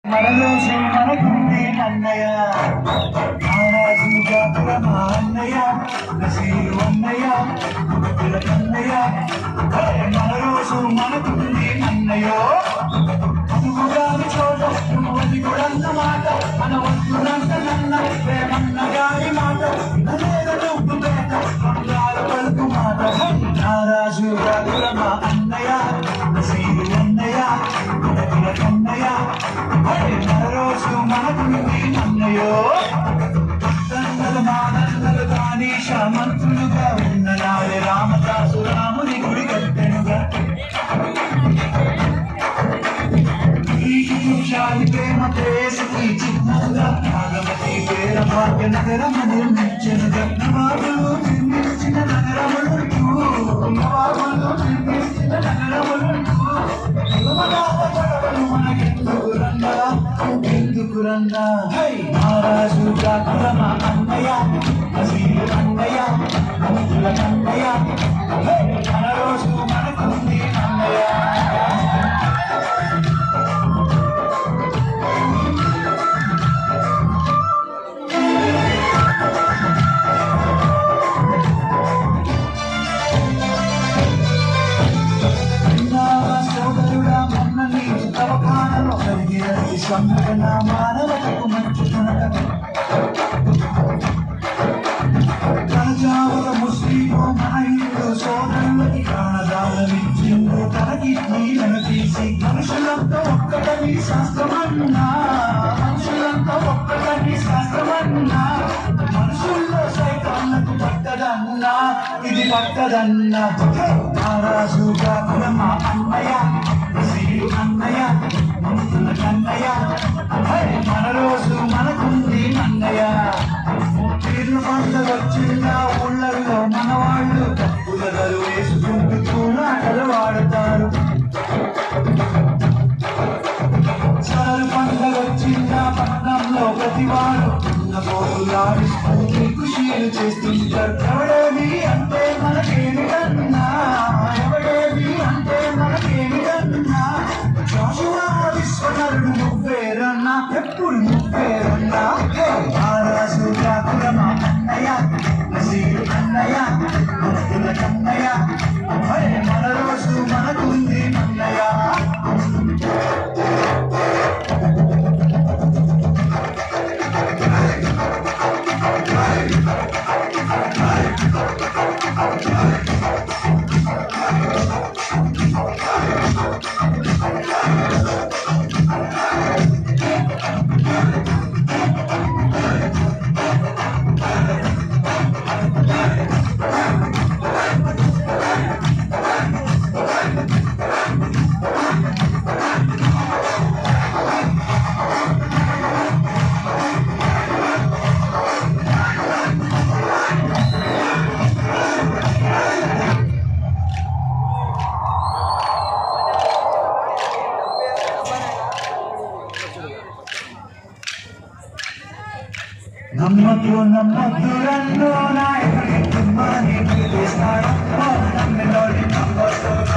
మనరోజు మనకుంది అన్నయ్య మహారాజు జాతుల మా అన్నయ్య నసీరు అన్నయ్య భక్తుల కన్నయ్య మనరోజు మనకుంది అన్నయ్యో అదుగుగాని చోట నువ్వది కూడా మాట మన వస్తున్నంత నన్న ప్రేమన్న గారి మాట నువ్వు పేట బంగారు పలుకు మాట మహారాజు జాతుల మా అన్నయ్య నసీరు అన్నయ్య భక్తుల కన్నయ్య మరోజు మనకుంది అన్నయ్యో దండలు మాదండలు కానీ మంత్రులుగా ఉన్న నాడే రామదాసు రాముని గుడి కట్టెనుగా శాలి ప్రేమ ప్రేసకి చిన్నగా నాగమతి పేర భాగ్య నగరమ నిర్మించనుగా నవాబులు నిర్మించిన నగరములు నవాబులు నిర్మించిన నగరములు ఎందుకురన్నా మహారాజు జాతుల మా అన్నయ్య నసీరు అన్నయ్య భక్తుల కన్నయ్య మన రోజు మనకుంది అన్నయ్య సంఘటన మానవతకు మంచి కనజావుల ముస్లిము మన హిందూ సోదరులకి ప్రాణదానమిచ్చిండు తనకి నీళ్ళను తీసి మనుషులంతా ఒక్కటని శాస్త్రమన్నా మనుషులంతా ఒక్కటని శాస్త్రమన్నా మనుషుల్లో సైతాన్లకు పట్టదన్నా ఇది పట్టదన్నా మహారాజు జాతుల మా అన్నయ్య నసీరు అన్నయ్య భక్తుల కన్నయ్య మన రోజు మనకుంది అన్నయ్య పీర్ల పండుగ వచ్చిన ఊళ్ళల్లో మనవాళ్ళు పులగలు వేసుకుంటూ పూనాటలు వాడతారు చారు పండుగ వచ్చిన పట్టణంలో ప్రతివాడు ఉన్న పోగులాడిస్తూ ఖుషీలు చేస్తుంటారు ఎవడేది అంటే మనకేమిటన్నా ఎవడేది అంటే మనకేమిటన్నా విశ్వనరుడు నువ్వేరన్నా ఎప్పుడు నువ్వేరన్నా మహారాజు జాతుల మా అన్నయ్య నసీరు అన్నయ్య భక్తుల కన్నయ్య మన రోజు మనకుంది అన్నయ్య నమ్మద్దు నన్ను నాయకుడి తుమ్మాని పిలిస్తాడమ్మో నమ్మినోడి నమ్మద్దు